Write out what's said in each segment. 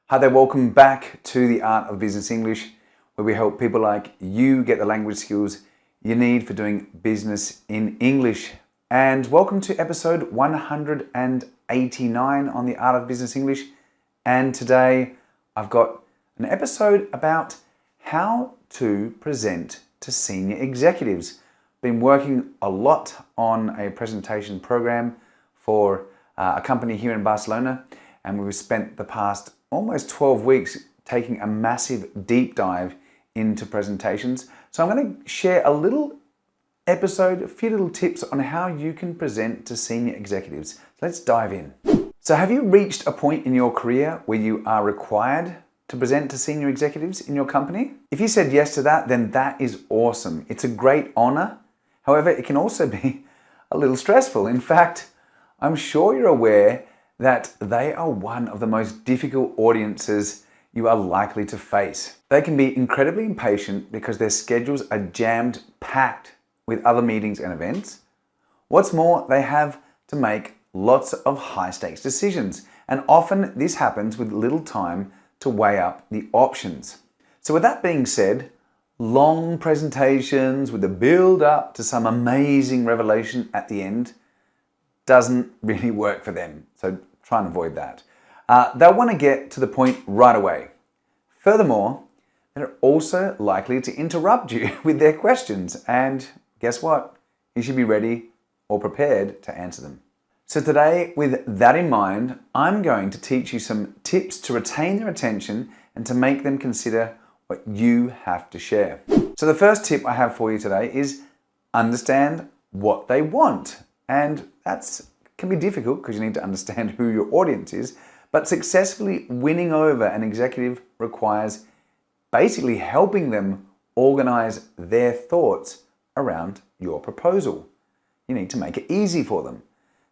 Hi there, welcome back to the Art of Business English, where we help people like you get the language skills you need for doing business in English. And welcome to episode 189 on the Art of Business English. And today I've got an episode about how to present to senior executives. Been working a lot on a presentation program for a company here in Barcelona, and we've spent the past almost 12 weeks taking a massive deep dive into presentations. So I'm going to share a little episode, a few little tips on how you can present to senior executives. Let's dive in. So have you reached a point in your career where you are required to present to senior executives in your company? If you said yes to that, then that is awesome. It's a great honor. However, it can also be a little stressful. In fact, I'm sure you're aware that they are one of the most difficult audiences you are likely to face. They can be incredibly impatient because their schedules are jammed packed with other meetings and events. What's more, they have to make lots of high stakes decisions, and often this happens with little time to weigh up the options. So with that being said, long presentations with a build up to some amazing revelation at the end doesn't really work for them. So try and avoid that. They'll want to get to the point right away. Furthermore, they're also likely to interrupt you with their questions. And guess what? You should be ready or prepared to answer them. So today, with that in mind, I'm going to teach you some tips to retain their attention and to make them consider what you have to share. So the first tip I have for you today is understand what they want. And that's can be difficult because you need to understand who your audience is, but successfully winning over an executive requires basically helping them organize their thoughts around your proposal. You need to make it easy for them.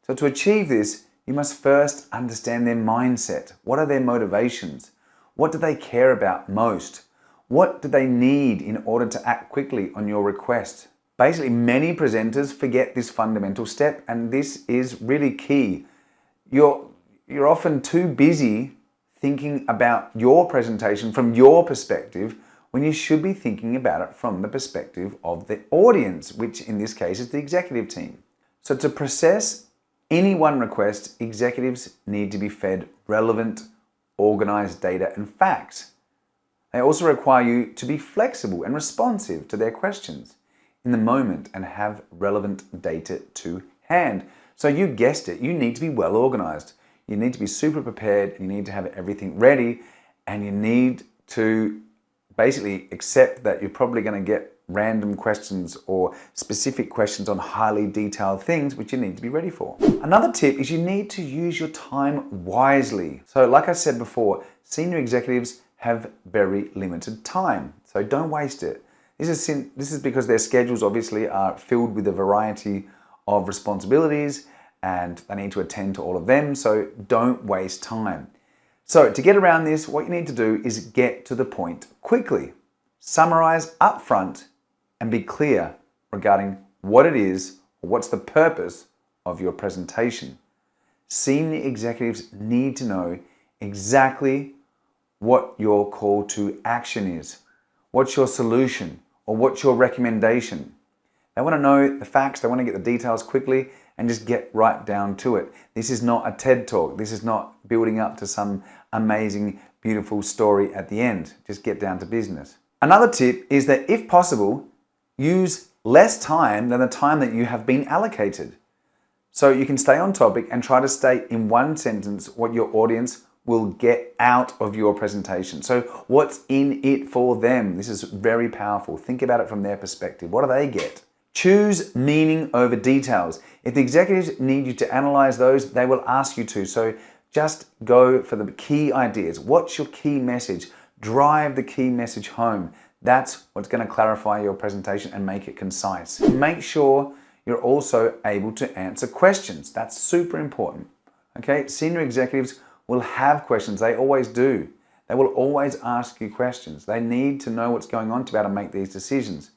So to achieve this, you must first understand their mindset. What are their motivations? What do they care about most? What do they need in order to act quickly on your request? Basically, many presenters forget this fundamental step, and this is really key. You're often too busy thinking about your presentation from your perspective when you should be thinking about it from the perspective of the audience, which in this case is the executive team. So to process any one request, executives need to be fed relevant, organized data and facts. They also require you to be flexible and responsive to their questions in the moment and have relevant data to hand. So you guessed it, you need to be well organized. You need to be super prepared, and you need to have everything ready, and you need to basically accept that you're probably going to get random questions or specific questions on highly detailed things, which you need to be ready for. Another tip is you need to use your time wisely. So like I said before, senior executives have very limited time, so don't waste it. This is because their schedules obviously are filled with a variety of responsibilities and they need to attend to all of them, so don't waste time. So to get around this, what you need to do is get to the point quickly. Summarize up front and be clear regarding what it is or what's the purpose of your presentation. Senior executives need to know exactly what your call to action is. What's your solution? Or what's your recommendation? They want to know the facts, they want to get the details quickly and just get right down to it. This is not a TED Talk. This is not building up to some amazing, beautiful story at the end. Just get down to business. Another tip is that if possible, use less time than the time that you have been allocated. So you can stay on topic and try to state in one sentence what your audience will get out of your presentation. So what's in it for them? This is very powerful. Think about it from their perspective. What do they get? Choose meaning over details. If the executives need you to analyze those, they will ask you to. So just go for the key ideas. What's your key message? Drive the key message home. That's what's going to clarify your presentation and make it concise. Make sure you're also able to answer questions. That's super important. Okay, senior executives will have questions. They always do. They will always ask you questions. They need to know what's going on to be able to make these decisions.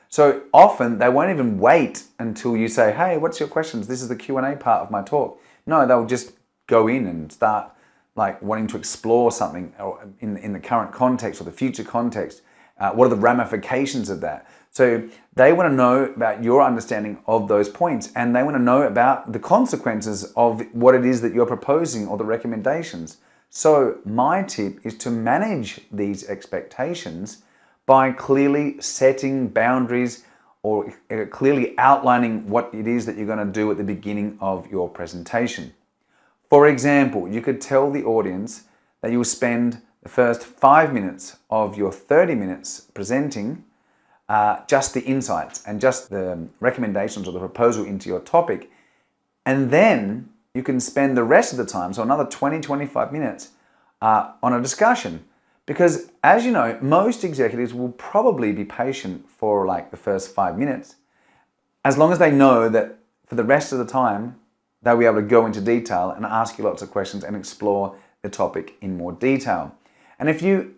So often they won't even wait until you say, hey, what's your questions? This is the Q&A part of my talk. No, they'll just go in and start like wanting to explore something or in the current context or the future context. What are the ramifications of that? So they want to know about your understanding of those points, and they want to know about the consequences of what it is that you're proposing or the recommendations. So my tip is to manage these expectations by clearly setting boundaries or clearly outlining what it is that you're going to do at the beginning of your presentation. For example, you could tell the audience that you will spend the first 5 minutes of your 30 minutes presenting just the insights and just the recommendations or the proposal into your topic. And then you can spend the rest of the time, so another 20-25 minutes, on a discussion. Because as you know, most executives will probably be patient for like the first 5 minutes, as long as they know that for the rest of the time, they'll be able to go into detail and ask you lots of questions and explore the topic in more detail. And if you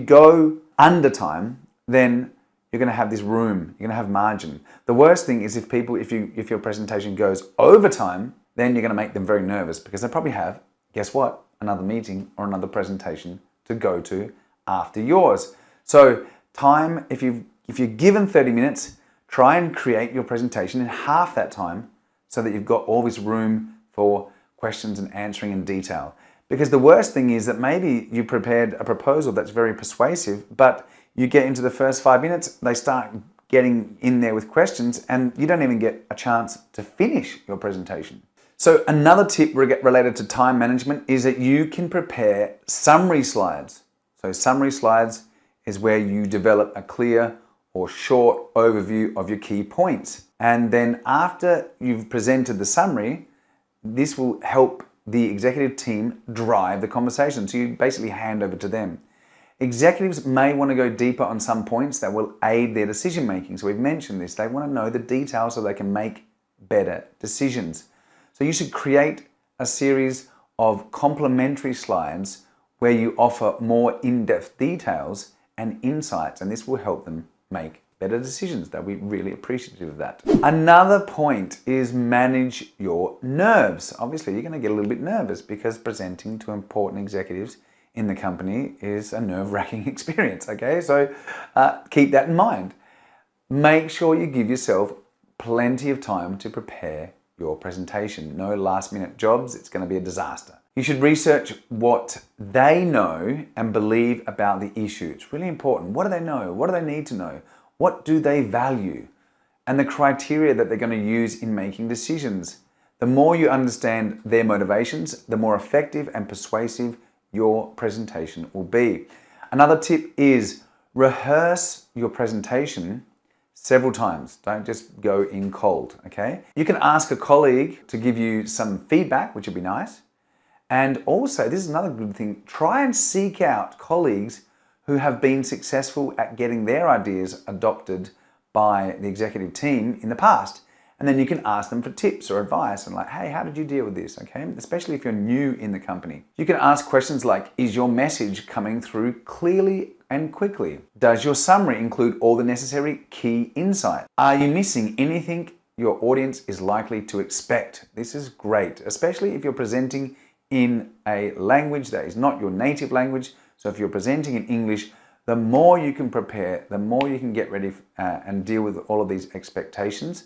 go under time, then you're going to have this room, you're going to have margin. The worst thing is if your presentation goes over time, then you're going to make them very nervous because they probably have, guess what, another meeting or another presentation to go to after yours. So time, if you're given 30 minutes, try and create your presentation in half that time so that you've got all this room for questions and answering in detail. Because the worst thing is that maybe you prepared a proposal that's very persuasive, but you get into the first 5 minutes, they start getting in there with questions and you don't even get a chance to finish your presentation. So another tip related to time management is that you can prepare summary slides. So summary slides is where you develop a clear or short overview of your key points. And then after you've presented the summary, this will help the executive team drive the conversation. So you basically hand over to them. Executives may want to go deeper on some points that will aid their decision making. So we've mentioned this. They want to know the details so they can make better decisions. So you should create a series of complementary slides where you offer more in-depth details and insights, and this will help them make better decisions. They'll be really appreciative of that. Another point is manage your nerves. Obviously, you're going to get a little bit nervous because presenting to important executives in the company is a nerve-wracking experience, okay? So keep that in mind. Make sure you give yourself plenty of time to prepare your presentation. No last-minute jobs, it's going to be a disaster. You should research what they know and believe about the issue. It's really important. What do they know? What do they need to know? What do they value? And the criteria that they're going to use in making decisions. The more you understand their motivations, the more effective and persuasive your presentation will be. Another tip is rehearse your presentation several times. Don't just go in cold, okay? You can ask a colleague to give you some feedback, which would be nice. And also, this is another good thing, try and seek out colleagues who have been successful at getting their ideas adopted by the executive team in the past. And then you can ask them for tips or advice and like, hey, how did you deal with this, okay? Especially if you're new in the company. You can ask questions like, is your message coming through clearly and quickly? Does your summary include all the necessary key insight? Are you missing anything your audience is likely to expect? This is great, especially if you're presenting in a language that is not your native language. So if you're presenting in English, the more you can prepare, the more you can get ready and deal with all of these expectations,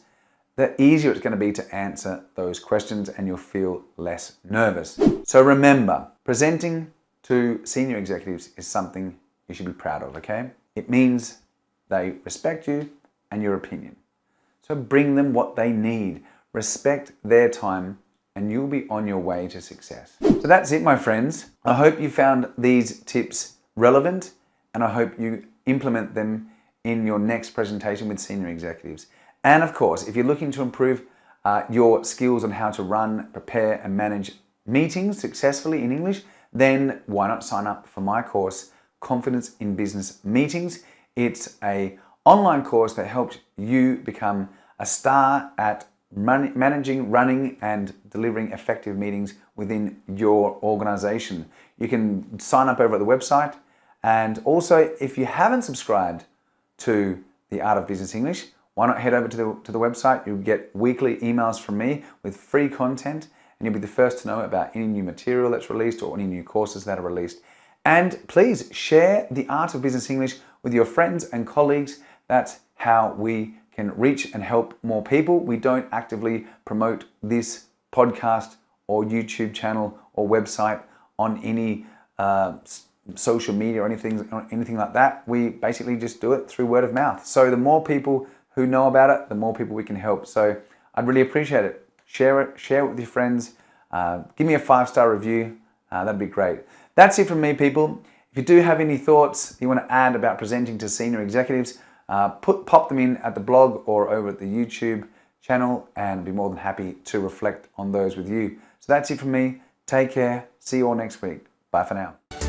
the easier it's going to be to answer those questions and you'll feel less nervous. So remember, presenting to senior executives is something you should be proud of, okay? It means they respect you and your opinion. So bring them what they need, respect their time, and you'll be on your way to success. So that's it, my friends. I hope you found these tips relevant and I hope you implement them in your next presentation with senior executives. And of course, if you're looking to improve your skills on how to run, prepare and manage meetings successfully in English, then why not sign up for my course, Confidence in Business Meetings. It's an online course that helps you become a star at managing, running and delivering effective meetings within your organization. You can sign up over at the website. And also, if you haven't subscribed to The Art of Business English, why not head over to the website? You'll get weekly emails from me with free content and you'll be the first to know about any new material that's released or any new courses that are released. And please share the Art of Business English with your friends and colleagues. That's how we can reach and help more people. We don't actively promote this podcast or YouTube channel or website on any social media or anything like that. We basically just do it through word of mouth. So the more people who know about it, the more people we can help. So I'd really appreciate it. Share it with your friends. Give me a 5-star review. That'd be great. That's it from me, people. If you do have any thoughts you want to add about presenting to senior executives, pop them in at the blog or over at the YouTube channel, and I'd be more than happy to reflect on those with you. So that's it from me. Take care. See you all next week. Bye for now.